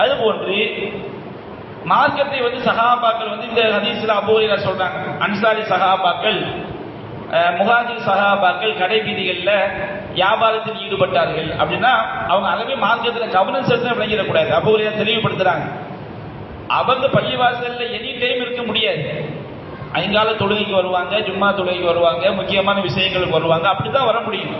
அதுபோன்று மார்க்கத்தை வந்து சஹாபாக்கள் வந்து இந்த ஹதீஸ்ல அபூ ஹுரைரா சொல்றாங்க, அன்சாரி சஹாபாக்கள் முஹாஜிர் சஹாபாக்கள் கடை வீதிகளில் வியாபாரத்தில் ஈடுபட்டார்கள் அப்படின்னா அவங்க அளவே மார்க்கத்தில் கவனம் செலுத்த விளங்கிடக்கூடாது. அபூ ஹுரைரா தெளிவுபடுத்துறாங்க. அவங்க பள்ளிவாசல்ல எனி டைம் இருக்க முடியாது. ஐங்கால தொழுகைக்கு வருவாங்க, ஜும்மா தொழுகைக்கு வருவாங்க, முக்கியமான விஷயங்களுக்கு வருவாங்க, அப்படித்தான் வர முடியும்.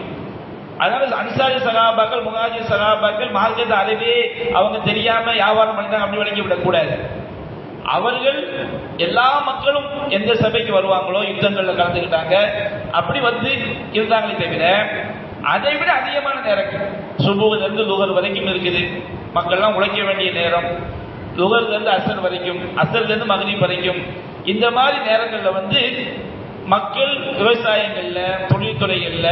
அதனால அன்சாரி சகாபாக்கள் முஹாஜிர் சகாபாக்கள் மார்க்கத்தை அளவே அவங்க தெரியாம வியாபாரம் பண்ணிட்டாங்க அப்படி விளங்கி விடக்கூடாது. அவர்கள் எல்லா மக்களும் எந்த சபைக்கு வருவாங்களோ யுத்தங்கள்ல கலந்துக்கிட்டாங்க, அப்படி வந்து இருந்தாங்களே தவிர அதை விட அதிகமான நேரங்கள் சுபுஹ்ல இருந்து லுஹர் வரைக்கும் இருக்குது. மக்கள்லாம் உழைக்க வேண்டிய நேரம். லுஹர்ல இருந்து அஸ்ர் வரைக்கும், அஸ்ர்ல இருந்து மக்ரிப் வரைக்கும், இந்த மாதிரி நேரங்கள்ல வந்து மக்கள் விவசாயங்கள்ல தொழில்துறைகள்ல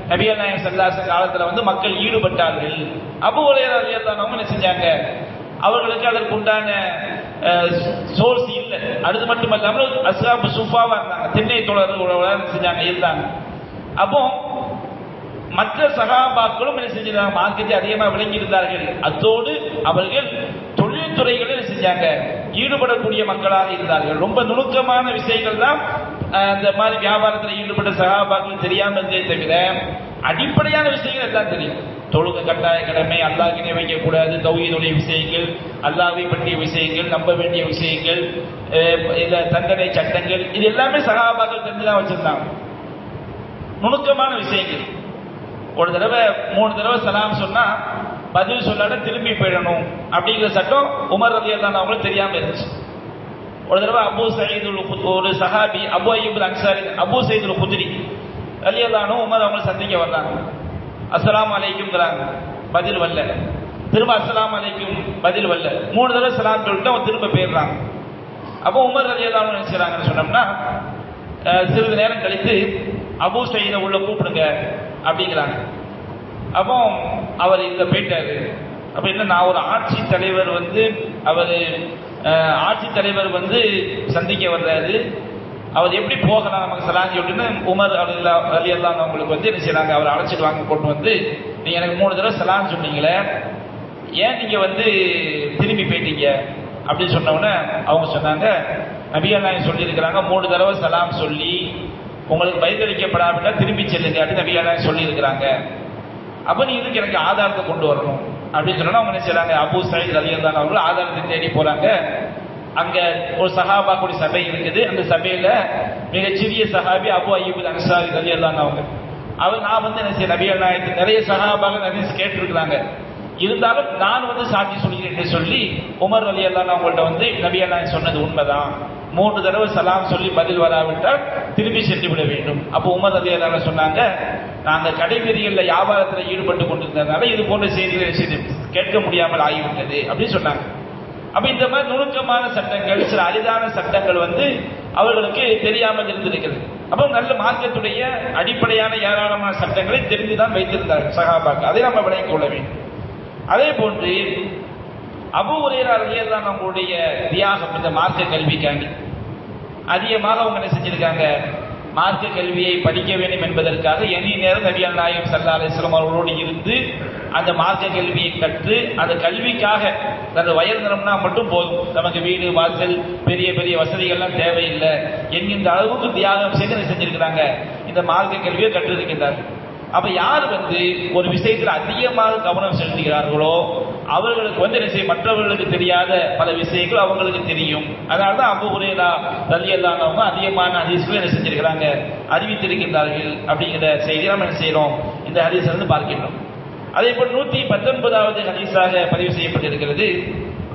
நபிகள் நாயகம் ஸல்லல்லாஹு அலைஹி வஸல்லம் காலத்துல வந்து மக்கள் ஈடுபட்டார்கள். அபூ ஹுரைரா ரலியல்லாஹு அன்ஹு என்ன செஞ்சாங்க, அவர்களுக்கு அதற்கு உண்டான சோர்ஸ் இல்லை. அது மட்டுமல்லாமல் அஸ்ஹாபு சுஃபாவா இருந்தாங்க, திண்ணை தோழர்கள் செஞ்சாங்க இருந்தாங்க. அப்போ மற்ற சகாபாக்களும் என்ன செஞ்சாங்க, மார்க்கத்தை அதிகமாக விளங்கி இருந்தார்கள். அத்தோடு அவர்கள் தொழில்துறைகளில் செஞ்சாங்க ஈடுபடக்கூடிய மக்களாக இருந்தார்கள். ரொம்ப நுணுக்கமான விஷயங்கள் தான் இந்த மாதிரி வியாபாரத்தில் ஈடுபட்ட சகாபாக்கள் தெரியாமல் இருந்தே தவிர அடிப்படையான விஷயங்கள் எல்லாம் தெரியும். தொழுகை கட்டாய கடமை, அல்லாஹ்வை இணை வைக்கக்கூடாது, தௌஹீதுடைய விஷயங்கள், அல்லாஹ்வை பற்றிய விஷயங்கள், நம்ப வேண்டிய விஷயங்கள், தண்டனை சட்டங்கள், இது எல்லாமே சகாபாக்கள் தெரிஞ்சுதான் வச்சிருந்தாங்க. நுணுக்கமான விஷயங்கள். ஒரு தடவை 3 தடவை சலாம் சொன்னா பதில் சொல்லாத திரும்பி போயிடணும் அப்படிங்கிற சட்டம் உமர் ரலியல்லாஹு அன்ஹு தெரியாம இருந்துச்சு. ஒரு தடவை அபூ சயீத் ஒரு சஹாபி Abu Ayyub Ansari Abu Saeed Khudri ரலியல்லாஹு அன்ஹு உமர் அவங்களை சந்திக்க வர்றாங்க. அஸ்ஸலாமு அலைக்கும்ங்கறாங்க, பதில் வரல. திரும்ப அஸ்ஸலாமு அலைக்கும், பதில் வரல. 3 தடவை சலாம் சொல்லிட்டு அவங்க திரும்ப போயிடுறாங்க. அப்போ உமர் ரலியல்லாஹு அன்ஹு என்ன செய்றாங்கன்னு சொன்னோம்னா, சிறிது நேரம் கழித்து அபூ சயீதை உள்ள கூப்பிடுங்க அப்படிங்கிறாங்க. அப்போ அவர் இங்க போயிட்டாரு. அப்ப என்ன, நான் ஒரு ஆட்சி தலைவர் வந்து அவர் ஆட்சி தலைவர் வந்து சந்திக்க வர்றாரு, அவர் எப்படி போகலாம் நமக்கு சலாஞ்சி அப்படின்னு உமர் ரலியல்லாஹு அன்ஹு அவங்களுக்கு வந்து என்ன செய்றாங்க, அவர் அழைச்சிட்டு வாங்க கொண்டு வந்து, நீங்க எனக்கு 3 தடவை சலாம் சொன்னீங்களே, ஏன் நீங்க வந்து திரும்பி போயிட்டீங்க அப்படின்னு சொன்ன உடனே அவங்க சொன்னாங்க, நபிகள் நாயகம் சொல்லி இருக்கிறாங்க 3 தடவை சலாம் சொல்லி உங்களுக்கு பதிலளிக்கப்படாவிட்டால் திரும்பி செல்லுங்க அப்படின்னு நபிகள் நாயகம் சொல்லி இருக்கிறாங்க. அப்ப நீ இதுக்கு எனக்கு ஆதாரத்தை கொண்டு வரணும் அப்படின்னு சொன்னா அவங்க என்ன செய்றாங்க, அபூ சயீத் ரலியல்லாஹு அன்ஹு ஆதாரத்தை தேடி போறாங்க. அங்க ஒரு சஹாபாக்குடைய சபை இருக்குது. அந்த சபையில மிகச்சிறிய சஹாபி அபூ அய்யூப் அன்சாரி ரலியல்லாஹு அன்ஹு அவர் நான் வந்து என்ன செய்ய, நபிகள் நாயகத்துக்கு நிறைய சஹாபாக்கள் நிறைய கேட்டிருக்கிறாங்க, இருந்தாலும் நான் வந்து சாட்சி சொல்கிறேன் சொல்லி உமர் ரலியல்லாஹு அன்ஹு அவங்கள்ட்ட வந்து நபிகள் நாயகம் சொன்னது உண்மைதான், 3 தடவை சலாம் சொல்லி பதில் வராவிட்டால் திரும்பி சென்று விட வேண்டும். அப்போ உமர் ரலியல்லாஹு அன்ஹு சொன்னாங்க, நாங்க கடைவீதிகளில் வியாபாரத்தில் ஈடுபட்டு கொண்டிருந்ததுனால இது போன்ற செய்திகளை கேட்க முடியாமல் ஆகிவிட்டது அப்படின்னு சொன்னாங்க. அப்ப இந்த மாதிரி நுணுக்கமான சட்டங்கள், சில அரிதான சட்டங்கள் வந்து அவர்களுக்கு தெரியாமல் இருந்திருக்கிறது. அப்போ நல்ல மார்க்கத்துடைய அடிப்படையான ஏராளமான சட்டங்களை தெரிந்துதான் வைத்திருந்தார்கள் சஹாபாக்கள். அதை நம்ம விளங்கிக் கொள்ள வேண்டும். அதே போன்று அபூ ஹுரைரா ரலியல்லாஹு அன்ஹுடைய தியாகம் இந்த மார்க்க கல்விக்காண்டி அதிகமாக அவங்க என்ன செஞ்சிருக்காங்க, மார்க்க கல்வியை படிக்க வேண்டும் என்பதற்காக எனி நேரம் நபிகள் நாயகம் ஸல்லல்லாஹு அலைஹி வஸல்லம் அவர்களோடு இருந்து அந்த மார்க்க கல்வியை கற்று அந்த கல்விக்காக அந்த வயது நிரம்பினா மட்டும் போதும், நமக்கு வீடு வாசல் பெரிய பெரிய வசதிகள்லாம் தேவையில்லை என்கின்ற அளவுக்கு தியாகம் செய்து செஞ்சிருக்கிறாங்க, இந்த மார்க்க கல்வியை கற்றிருக்கின்றார்கள். அப்ப யார் வந்து ஒரு விஷயத்தில் அதிகமாக கவனம் செலுத்துகிறார்களோ அவர்களுக்கு வந்து என்ன செய்ய, மற்றவர்களுக்கு தெரியாத பல விஷயங்கள் அவங்களுக்கு தெரியும். அதனாலதான் அபூ ஹுரைரா ரலியல்லாஹு அன்ஹு அதிகமான ஹதீஸ்களை என்ன செஞ்சிருக்கிறாங்க, அறிவித்திருக்கின்றார்கள் அப்படிங்கிற செய்தி நாம் என்ன செய்யறோம், இந்த ஹதீஸ் வந்து பார்க்கின்றோம். அதே போல் 119வது ஹதீஸாக பதிவு செய்யப்பட்டிருக்கிறது.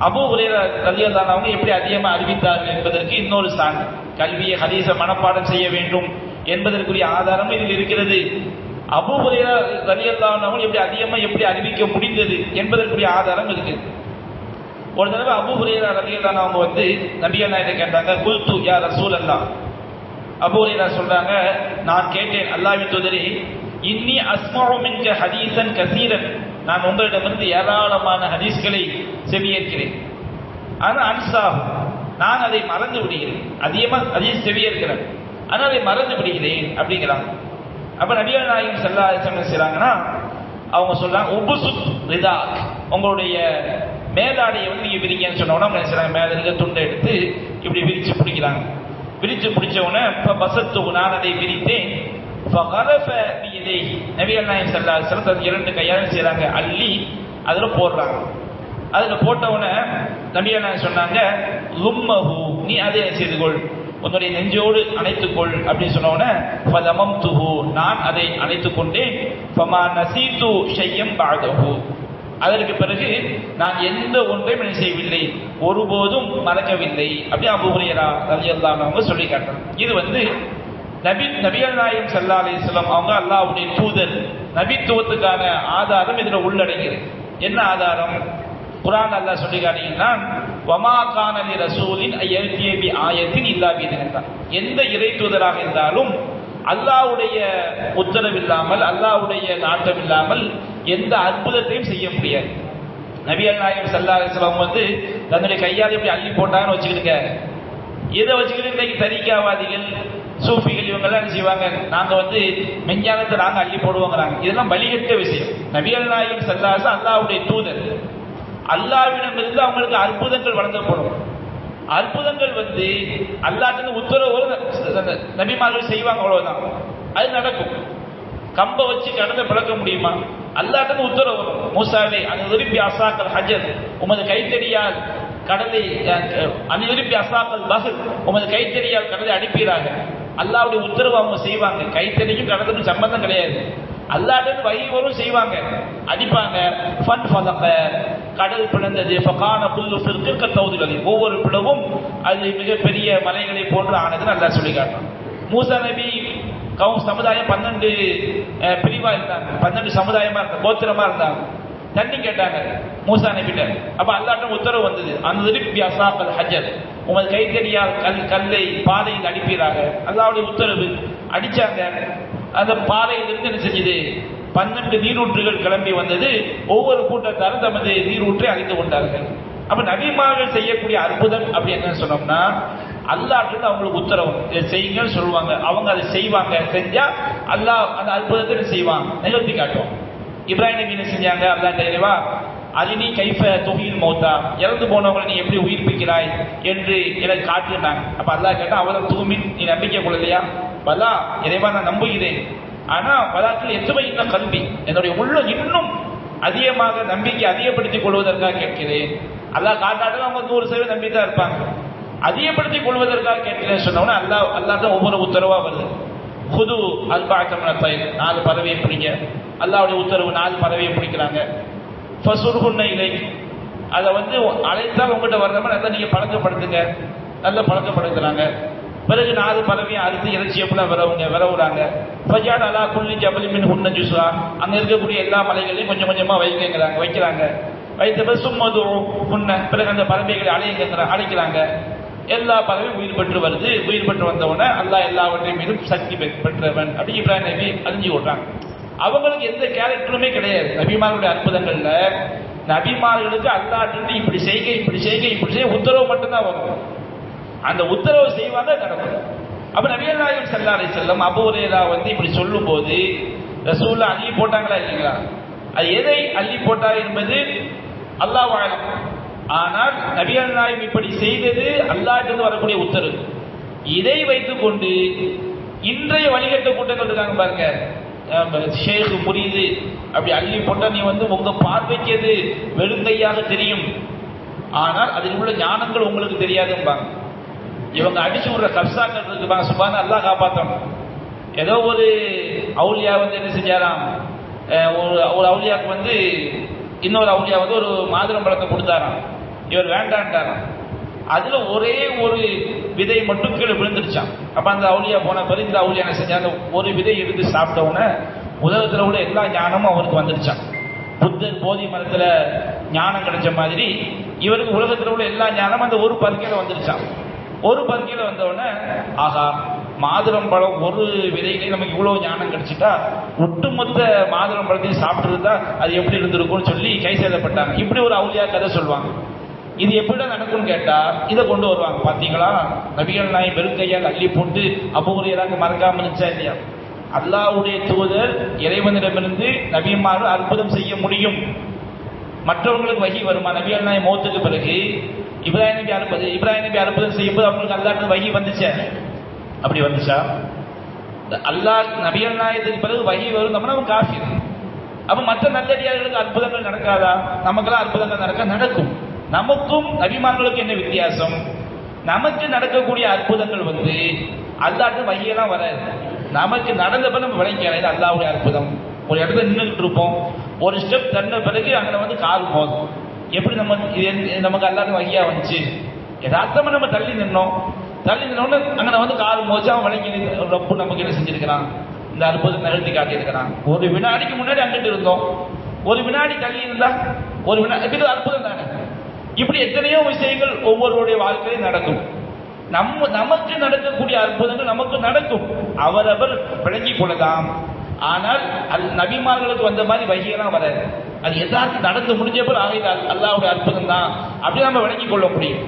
அபூ ஹுரைரா ரலியல்லாஹு அன்ஹு எப்படி அதிகமாக அறிவித்தார்கள் என்பதற்கு இன்னொரு சான்று, கல்வியை ஹதீஸை மனப்பாடம் செய்ய வேண்டும் என்பதற்குரிய ஆதாரம் இதில் இருக்கிறது. அபூ ஹுரைரா ரலியல்லாஹு அன்ஹு எப்படி அறிவிக்க முடிந்தது என்பதற்குரிய ஆதாரம் இருக்கு. ஒரு தடவை அபூ ஹுரைரா ரலியல்லாஹு அன்ஹு வந்து நபிகள் நாயகத்தை கேட்டாங்க, குல்து யா ரசூலல்லாஹ். அபூ ஹுரைரா சொல்றாங்க, நான் கேட்டேன் அல்லாஹ்வின் தூதரே, இன்னி அஸ்மஉ மின்க ஹதீஸன் கஸீரன், நான் உங்களிடமிருந்து ஏராளமான ஹதீஸ்களை செவியேற்கிறேன். ஆனா அன்சாஹு, நான் அதை மறந்து விடுகிறேன், அதிகமாக ஹதீஸ் செவியேற்கிறேன், ஆனால் அதை மறந்து விடுகிறேன் அப்படிங்கிறாங்க. அப்ப நபிகள் நாயகம் ஸல்லல்லாஹு அலைஹி வஸல்லம் செய்றாங்கன்னா அவங்க சொல்றாங்க, உபுசுத் ரிதாக், உங்களுடைய மேலாடையை வந்து நீங்க விரிங்கன்னு சொன்ன உடனே செய்றாங்க, மேல இருக்க துண்டை எடுத்து இப்படி விரிச்சு பிடிக்கிறாங்க. விரிச்சு பிடிச்சவன பசத்து நான் அதை விரித்தேன். நபிகள் நாயகம் ஸல்லல்லாஹு அலைஹி வஸல்லம் இரண்டு கையால் செய்றாங்க, அள்ளி அதுல போடுறாங்க. அதுல போட்டவன நபிகள் நாயகம் சொன்னாங்க, லும்மஹு நீ அதை செய்து கொள், உன்னுடைய நெஞ்சோடு அணைத்துக்கொள் அப்படின்னு சொன்னவன ஃபதமம்துஹு நான் அதை அணைத்துக் கொண்டேன். ஃபமா நஸீது ஷையம் பஅதஹு அதற்கு பிறகு நான் எந்த ஒன்றையும் என்ன செய்யவில்லை, ஒருபோதும் மறக்கவில்லை அப்படி அபூ ஹுரைரா ரலியல்லாஹு அன்ஹு சொல்லி காட்டுறாங்க. இது நபிகள் நாயகம் ஸல்லல்லாஹு அலைஹி வஸல்லம் அவங்க அல்லாஹ்வுடைய தூதர், நபித்துவத்துக்கான ஆதாரம் இதுல உள்ளடங்கியது. என்ன ஆதாரம்? குர்ஆன் அல்லாஹ் சொல்லி காட்டுகிறான், வமா கான லி ரசூலின் அய்யத்திய பி ஆயத்தின் இல்லா பிஇذنஹு எந்த இறை தூதராக இருந்தாலும் அல்லாஹ்வுடைய உத்தரவில்லாமல் அல்லாஹ்வுடைய நாட்டம் இல்லாமல் எந்த அற்புதத்தையும் செய்ய முடியாது. நபிகள் நாயகம் ஸல்லல்லாஹு அலைஹி வஸல்லம் தன்னுடைய கையால் இப்படி அள்ளி போட்டாங்கன்னு வச்சுக்கிடுங்க. இதை வச்சுக்கிட்டு இன்னைக்கு தரிகாவாதிகள் சூஃபிகள் இவங்கெல்லாம் என்ன செய்வாங்க, நாங்க மெஞ்ஞானத்தை நாங்க அள்ளி போடுவோங்கிறாங்க. இதெல்லாம் வழிகட்ட விஷயம். நபிகள் நாயகம் ஸல்லல்லாஹு அலைஹி வஸல்லம் அல்லாஹ்வுடைய தூதர், அல்லாஹ்விடமிருந்து அவங்களுக்கு அற்புதங்கள் வழங்கப்படும். அற்புதங்கள் அல்லாஹ்வின் உத்தரவு நபிமார்கள் செய்வாங்க, அவ்வளவுதான், அது நடக்கும். கம்ப வச்சு கடலை பிளக்க முடியுமா? அல்லாஹ்வின் உத்தரவு வரும், மூசாவே அனுதிருப்பி அசாக்கல் ஹஜர் உமது கைத்தடியால் கடலை அனுதிருப்பி அசாக்கல் பஹர் உமது கைத்தடியால் கடலை அடிப்பீராக. அல்லாஹ்வுடைய உத்தரவு அவங்க செய்வாங்க. கைத்தடிக்கும் கடலுக்கும் சம்பந்தம் கிடையாது. அல்லாஹ்வின் வஹி வரும், செய்வாங்க, அடிப்பாங்க. ஃபன் ஃபலக கடல் பிளந்தது. ஃபகான குல்லு ஃபிர்கின் கத்தௌதில் அலீம் ஒவ்வொரு பிளவும் அது மிகப்பெரிய மலைகளை போன்று ஆனதுன்னு அல்லாஹ் சொல்லி காட்டுறான். மூசா நபி சமுதாயம் 12 பிரிவா இருந்தாங்க, 12 சமுதாயமா இருந்தாங்க, கோத்திரமா இருந்தாங்க. தண்ணி கேட்டாங்க மூசா நபிட்ட. அப்ப அல்லாஹ்வின் உத்தரவு வந்தது, அன்திருப்பி அசாக்கல் ஹஜர் உமது கைத்தடியால் கல்லை பாறையில் அடிப்பீராக. அல்லாஹ்வுடைய உத்தரவு, அடிச்சாங்க. அந்த பாறையிலிருந்து என்ன செஞ்சது, 12 நீரூற்றுகள் கிளம்பி வந்தது. ஒவ்வொரு கூட்டத்தாரும் தமது நீரூற்றை அறிந்து கொண்டார்கள். அப்ப நபிமார்கள் செய்யக்கூடிய அற்புதம் அப்படி என்ன சொன்னோம்னா, அல்லாஹ் அவங்களுக்கு உத்தரவு செய்யுங்கன்னு சொல்லுவாங்க, அவங்க அதை செய்வாங்க. செஞ்சா அல்லாஹ் அந்த அற்புதத்தை செய்வாங்க, நிகழ்த்தி காட்டுவோம். இப்ராஹிம் நபி என்ன செஞ்சாங்க, அல்லாஹ் இறைவா அரினி கைஃப துஹீல் மௌத்தா இறந்து போனவங்களை நீ எப்படி உயிர்ப்பிக்கிறாய் என்று எனக்கு காட்டுனாங்க. அப்ப அல்லாஹ் கேட்டா, அவளை தூமின் நீ நம்பிக்கை கொள்ளலையா? பலா இறைவா நான் நம்புகிறேன், ஆனா பலாத்தில் எத்துவை இந்த கல்வி என்னுடைய உள்ள இன்னும் அதிகமாக நம்பிக்கை அதிகப்படுத்திக் கொள்வதற்காக கேட்கிறேன். அல்லாஹ் காட்டாட்டம் அவங்க 100% நம்பித்தான் இருப்பாங்க. அதிகப்படுத்திக் கொள்வதற்காக கேட்கிறேன் சொன்னவன அல்லாஹ் தான் ஒவ்வொரு உத்தரவா வருது. புது அல்பாத்தமன பயிர் 4 பறவையை பிடிங்க. அல்லாஹ்வுடைய உத்தரவு 4 பறவையை பிடிக்கிறாங்க. ஃபசுர்ஹுன்ன இலை அதை அழைத்தால் உங்கள்கிட்ட வர்ற மாதிரி அதை நீங்க பழக்கப்படுத்துங்க. நல்ல பழக்கப்படுத்துறாங்க. பிறகு 4 பறவையை அறுத்து இறைச்சி எப்படிலாம் விரவுறாங்க. ஃபஜால் அலா குல்லி ஜபலி மின் ஹுன்ன ஜுஸ்ஆ அங்க இருக்கக்கூடிய எல்லா மலைகளையும் கொஞ்சம் கொஞ்சமா வைக்கிறாங்க. வைத்த பிறகு சும்மது ஹுன்ன பிறகு அந்த பறவைகளை அழைக்கிறாங்க. எல்லா பறவையும் உயிர் பெற்று வருது. உயிர் பெற்று வந்தவுடனே அல்லாஹ் எல்லாவற்றையும் மீதும் சக்தி பெற்றவன் அப்படி இப்ராஹிம் நபி அறிஞ்சு விடுறாங்க. அவங்களுக்கு எந்த கேரக்டருமே கிடையாது. நபிமார்களுடைய அற்புதங்கள்ல நபிமார்களுக்கு அல்லாஹ் இப்படி செய்ய உத்தரவு மட்டும்தான் வரும். அந்த உத்தரவு செய்வாங்க, நடக்கும். அப்ப நபிகள் நாயகம் ஸல்லல்லாஹு அலைஹி வஸல்லம் அபூ ஹுரைரா இப்படி சொல்லும் போது ரசூலுல்லாஹ் அள்ளி போட்டாங்களா இல்லைங்களா? அது எதை அள்ளி போட்டார் என்பது அல்லாஹ் அலம். ஆனால் நபிகள் நாயகம் இப்படி செய்தது அல்லாஹ்விலிருந்து வரக்கூடிய உத்தரவு. இதை வைத்துக் கொண்டு இன்றைய வழிகட்ட கூட்டங்கள் இருக்காங்க பாருங்க, ஷேக் முரீது அப்படி அள்ளி போட்டா நீ உங்க பார்வைக்கு அது வெறுங்கையாக தெரியும், ஆனால் அதில் உள்ள ஞானங்கள் உங்களுக்கு தெரியாதும்பாங்க. இவங்க அடிச்சு விடுற கப்சாக்கள் இருக்குப்பாங்க, சுபான அல்லாஹ் காப்பாற்றணும். ஏதோ ஒரு அவுலியா என்ன செஞ்சாராம், ஒரு அவுலியாவுக்கு இன்னொரு அவுலியா ஒரு மாதுளம் பழத்தை கொடுத்தாராம். இவர் வேண்டான்ட்டாராம். அதுல ஒரே ஒரு விதை மட்டும் கீழே விழுந்துருச்சான். அப்ப அந்த அவுலியா போன பிறகு இந்த அவுலியா என்ன செஞ்சாங்க, ஒரு விதை எடுத்து சாப்பிட்ட உடனே உலகத்துல உள்ள எல்லா ஞானமும் அவருக்கு வந்துருச்சான். புத்தர் போதி மரத்துல ஞானம் கிடைச்ச மாதிரி இவருக்கு உலகத்துல உள்ள எல்லா ஞானமும் அந்த ஒரு பருக்கையில வந்துருச்சான். ஒரு பருக்கையில வந்த உடனே ஆகா, மாதுளம் பழம் ஒரு விதையிலே நமக்கு இவ்வளவு ஞானம் கிடைச்சிட்டா ஒட்டுமொத்த மாதுளம் பழத்தையும் சாப்பிட்டு இருந்தா அது எப்படி இருந்திருக்கும்னு சொல்லி கை செய்யப்பட்டாங்க. இப்படி ஒரு அவுலியா கதை சொல்லுவாங்க. இது எப்படிதான் நடக்கும்னு கேட்டா இதை கொண்டு வருவாங்க. பாத்தீங்களா, நபிகள் நாயகம் வெறுங்கையால் அள்ளி போட்டு அபூ ஹுரைராக்கு மறக்காம இருந்துச்சா இல்லையா? அல்லாஹ்வுடைய தூதர் இறைவனிடமிருந்து நபிமார்கள் அற்புதம் செய்ய முடியும். மற்றவங்களுக்கு வஹி வருமா? நபிகள் நாயகம் மௌத்துக்கு பிறகு இப்ராஹிம் நபி அற்புதம் செய்யும்போது அவங்களுக்கு அல்லாஹ்விலிருந்து வஹி வந்துச்சு. அப்படி வந்துச்சா? அல்லாஹ் நபிகள் நாயகத்துக்கு பிறகு வஹி வரும் நம்ம காஃபிர். அப்ப மற்ற நல்லடியார்களுக்கு அற்புதங்கள் நடக்காதா? நமக்கெல்லாம் அற்புதங்கள் நடக்கும். நமக்கும் நபிமார்களுக்கும் என்ன வித்தியாசம்? நமக்கு நடக்கக்கூடிய அற்புதங்கள் அல்லாஹ்ட்டு வஹியெல்லாம் வராது. நமக்கு நடந்தப்ப நம்ம விளங்கிக்கலாம், இது அல்லாஹ்வுடைய அற்புதம். ஒரு இடத்துல நின்றுட்டு இருப்போம், ஒரு ஸ்டெப் தண்ண பிறகு அங்கே கால் போதும். எப்படி நமக்கு அல்லாஹ்ட்டு வஹியா வந்துச்சு? யதார்த்தமா நம்ம தள்ளி நின்னோன்னு அங்கே கால் மோச்சு அவன் விளங்கி ரப்பு நமக்கு என்ன செஞ்சிருக்கிறான், இந்த அற்புதம் நிகழ்த்தி காட்டியிருக்கிறான். ஒரு வினாடிக்கு முன்னாடி அங்கிட்டு இருந்தோம், ஒரு வினாடி தள்ளி இருந்தா ஒரு வினாடி அற்புதம் தானே. இப்படி எத்தனையோ விஷயங்கள் ஒவ்வொருடைய வாழ்க்கையிலும் நடக்கும். நமக்கு நடக்கக்கூடிய அற்புதங்கள் நமக்கு நடக்கும், அவரவர் விளங்கிக் கொள்ளலாம். ஆனால் நபிமார்களுக்கு வந்த மாதிரி வகையெல்லாம் வராது. அது எதாச்சும் நடந்து முடிஞ்ச பிறகு ஆகிட்டால் அல்லாஹ்வுடைய அற்புதம் தான் அப்படி நம்ம விளங்கிக் கொள்ள முடியும்.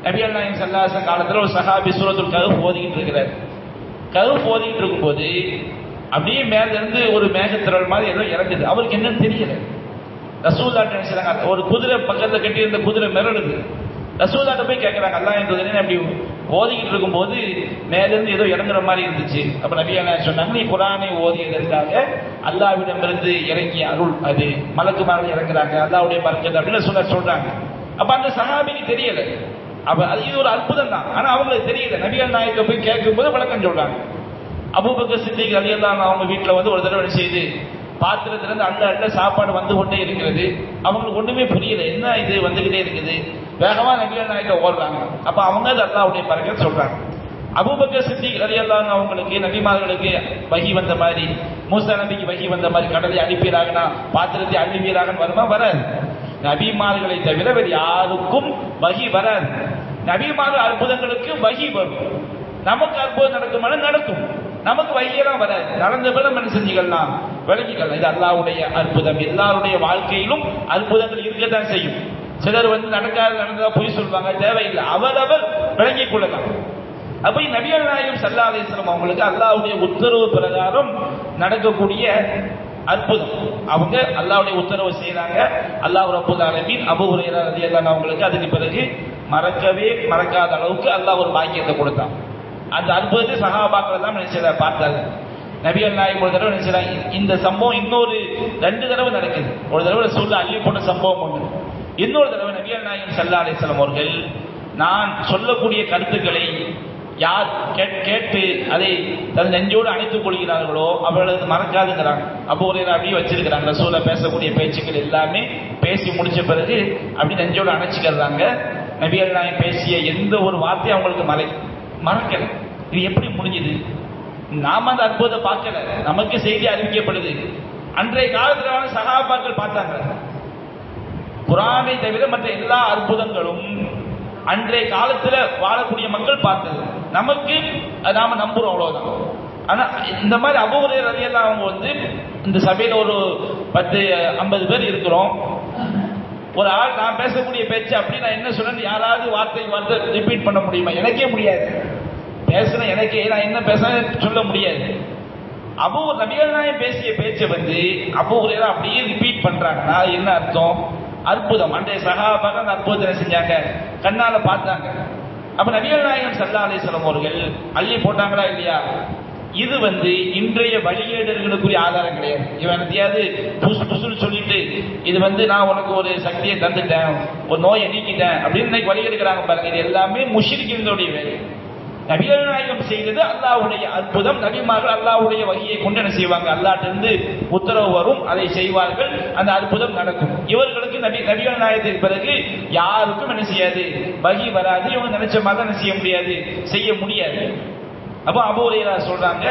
நபிகள் நாயகம் ஸல்லல்லாஹு அலைஹி வஸல்லம் காலத்தில் ஒரு சஹாபி சூரத்துல் கஹ்ஃப் ஓதிக்கிட்டு இருக்கிறார். கஹ்ஃப் ஓதிக்கிட்டு இருக்கும்போது அப்படியே மேல இருந்து ஒரு மேகத்திரள் மாதிரி ஏதோ இறங்குது. அவருக்கு என்னன்னு தெரியல. ரசூலுல்லாஹ் நினைச்சாங்க, ஒரு குதிரை பக்கத்துல கட்டி இருந்த குதிரை மிரளுது. ரசூலுல்லாஹ் போய் கேட்கிறாங்க, அல்லாஹ் என்று அப்படி ஓதிக்கிட்டு இருக்கும்போது மேல இருந்து ஏதோ இறங்குற மாதிரி இருந்துச்சு. அப்ப நபிகள் நாயகம் சொன்னாங்க, நீ குர்ஆனை ஓதியதற்காக அல்லாஹ்விடமிருந்து இறங்கிய அருள், அது மலக்குமார்கள் இறங்குறாங்க, அல்லாஹ்வுடைய பரக்கத் அப்படின்னு சொல்றாங்க. அப்ப அந்த சஹாபிக்கு தெரியல. அப்ப அது இது ஒரு அற்புதம் தான், ஆனா அவங்களுக்கு தெரியல. நபிகள் நாயகம் போய் கேட்கும்போது விளக்கம் சொல்றாங்க. அபூபக்கர் சித்திக் ரலியல்லாஹு அன்ஹு அவங்க வீட்டுல ஒரு தடவை செய்து பாத்திரத்திலிருந்து அள்ள சாப்பாடு வந்து கொண்டே இருக்கிறது. அவங்களுக்கு ஒண்ணுமே புரியல, என்ன இது வந்துகிட்டே இருக்குது. வேகமா நபிகள் நாயகம் ஓடுறாங்க. அப்ப அவங்க அல்லாஹ்வுடைய பரக்கத் சொல்றாங்க. அபூபக்கர் சித்திக் ரலியல்லாஹு அன்ஹு அவங்களுக்கு நபிமார்களுக்கு வஹி வந்த மாதிரி, மூசா நபிக்கு வஹி வந்த மாதிரி கடலை அனுப்பிறாங்கன்னா பாத்திரத்தை அனுப்பிறாங்கன்னு வருமா? வராது. நபிமார்களை தவிர வேறு யாருக்கும் வஹி வராது. நபிமார்கள் அற்புதங்களுக்கு வஹி வரும். நமக்கு அற்புதம் நடக்குமான நடக்கும், நமக்கு வஹியெல்லாம் வராது. நடந்த பிறகு நம்ம செஞ்சுக்கலாம், விளங்கிக்கலாம். இது அல்லாஹ்வுடைய அற்புதம். எல்லாருடைய வாழ்க்கையிலும் அற்புதங்கள் இருக்கத்தான் செய்யும். சிலர் நடந்ததா பொய் சொல்வாங்க, தேவையில்லை, அவரவர் விளங்கிக் கொள்ளலாம். அப்ப நபிகள் நாயகம் ஸல்லல்லாஹு அலைஹி வஸல்லம் அவங்களுக்கு அல்லாஹ்வுடைய உத்தரவு பிரகாரம் நடக்கக்கூடிய அற்புதம். அவங்க அல்லாஹ்வுடைய உத்தரவு செய்யறாங்க. அல்லாஹ் ரப்பல் ஆலமீன் அபூ ஹுரைரா ரலியல்லாஹு அன்ஹு அவங்களுக்கு அதுக்கு பிறகு மறக்கவே மறக்காத அளவுக்கு அல்லாஹ் ஒரு பாக்கியத்தை கொடுத்தான். அந்த அற்புதத்தை சஹாபாக்கள் எல்லாம் பார்த்தாங்க. நபிகள் நாயகம் ஒரு தடவை நினைச்சாங்க. இந்த சம்பவம் இன்னொரு 2 தடவை நடக்குது. ஒரு தடவை சொல்ல அள்ளி போட்ட சம்பவம் ஒன்று, இன்னொரு தடவை நபிகள் நாயகம் ஸல்லல்லாஹு அலைஹி வஸல்லம் அவர்கள் நான் சொல்லக்கூடிய கருத்துக்களை யார் கேட்டு அதை தன் நெஞ்சோடு அணைத்துக் கொள்கிறார்களோ அவர்களது மறக்காதுங்கிறாங்க. அபூ ஹுரைரா அப்படியே வச்சிருக்கிறாங்க. ரசூலா பேசக்கூடிய பேச்சுக்கள் எல்லாமே பேசி முடிச்ச பிறகு அப்படி நெஞ்சோடு அணைச்சிக்கிறாங்க. நபிகள் நாயகம் பேசிய எந்த ஒரு வார்த்தையும் அவங்களுக்கு மறக்கல. இது எப்படி முடிஞ்சது? நாம அந்த அற்புதத்தை பார்க்கல, நமக்கு செய்தி அறிவிக்கப்படுது. அன்றைய காலத்துல சஹாபாக்கள் பார்த்தாங்க. குர்ஆனை தவிர மற்ற எல்லா அற்புதங்களும் அன்றைய காலத்துல வாழக்கூடிய மக்கள் பார்த்தது. நமக்கு நாம நம்புறோம், அவ்வளவுதான். ஆனா இந்த மாதிரி அபூ ஹுரைரா ரலியல்லாஹு அன்ஹு அவங்க இந்த சபையில ஒரு 10-50 பேர் இருக்கிறோம். ஒரு ஆள் நான் பேசக்கூடிய பேச்சு அப்படி நான் என்ன சொன்னேன்னு யாராவது வார்த்தை ரிப்பீட் பண்ண முடியுமா? எனக்கே முடியாது. பேசுன எனக்கே நான் என்ன பேச சொல்ல முடியாது. நபிகள் நாயகம் பேசிய பேச்சை அபூ ஹுரைரா அப்படியே ரிப்பீட் பண்றாங்கன்னா என்ன அர்த்தம்? அற்புதம். அன்றைய சஹாபாக்கள் அந்த அற்புதத்தை செஞ்சாங்க, கண்ணால பார்த்தாங்க. அப்ப நபிகள் நாயகம் ஸல்லல்லாஹு அலைஹி வஸல்லம் அவர்கள் அள்ளி போட்டாங்களா இல்லையா? இது இன்றைய வழிகேடர்களுக்குரிய ஆதாரம் கிடையாது. இவன் என்னத்தையாவது புசுன்னு சொல்லிட்டு இது நான் உனக்கு ஒரு சக்தியை தந்துட்டேன், ஒரு நோயை நீக்கிட்டேன் அப்படின்னு இன்னைக்கு வழிகெடுக்கிறாங்க பாருங்க. இது எல்லாமே முஷ்ரிக்குகளுடைய வேலை. நபிகள் நாயகம் செய்தது அல்லாஹ்வுடைய அற்புதம். நபிமார்கள் அல்லாஹ்வுடைய வஹியை கொண்டு என்ன செய்வாங்க? அல்லாஹ்விலிருந்து உத்தரவு வரும், அதை செய்வார்கள், அந்த அற்புதம் நடக்கும். இவர்களுக்கு நபிகள் நாயகத்திற்கு பிறகு யாருக்கும் என்ன செய்யாது? வஹி வராது. இவங்க நினைச்ச மாதிரி என்ன செய்ய முடியாது. அப்போ அபூ ஹுரைரா சொல்றாங்க,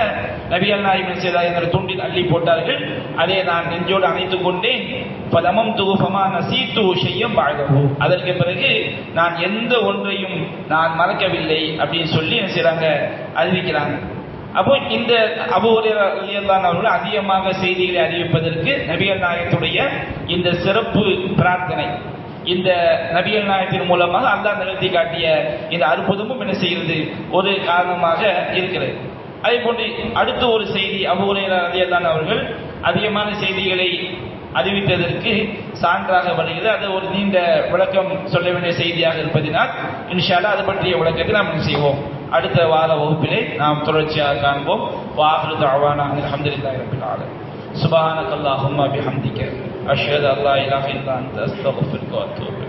நபிகள் நாயகம் செய்தார், என்ற துண்டில் அள்ளி போட்டார்கள், அதை நான் நெஞ்சோடு அணைத்துக் கொண்டேன். அதற்கு பிறகு நான் எந்த ஒன்றையும் நான் மறக்கவில்லை அப்படின்னு சொல்லி என்ன செய்றாங்க? அறிவிக்கிறாங்க. அப்போ இந்த அபூ ஹுரைரா ரலியல்லாஹு அன்ஹு அவர்கள் அதிகமாக செய்திகளை அறிவிப்பதற்கு நபிகள் நாயகத்துடைய இந்த சிறப்பு பிரார்த்தனை, இந்த நபிகள் நாயகத்தின் மூலமாக அல்லாஹ் நிகழ்த்தி காட்டிய இந்த அற்புதமும் என்ன செய்கிறது? ஒரு காரணமாக இருக்கிறது. அதே போன்று அடுத்த ஒரு செய்தி, அபூ ஹுரைரா ரலியல்லாஹு அன்ஹு அவர்கள் அதிகமான செய்திகளை அறிவித்ததற்கு சான்றாக வருகிறது. அது ஒரு நீண்ட விளக்கம் சொல்ல வேண்டிய செய்தியாக இருப்பதினால் இன்ஷா அல்லாஹ் அது பற்றிய விளக்கத்தை நாம் செய்வோம். அடுத்த வார வகுப்பிலே நாம் தொடர்ச்சியாக காண்போம். வாஹிரு தஅவானா அல்ஹம்துலில்லாஹி ரப்பில் ஆலமீன். சுப்ஹானக அல்லாஹும்ம பிஹம்திக அஷ்ஹது அல்லா இலாஹா இல்லா அன்த அஸ்தக்ஃபிருக வ அத்தூபு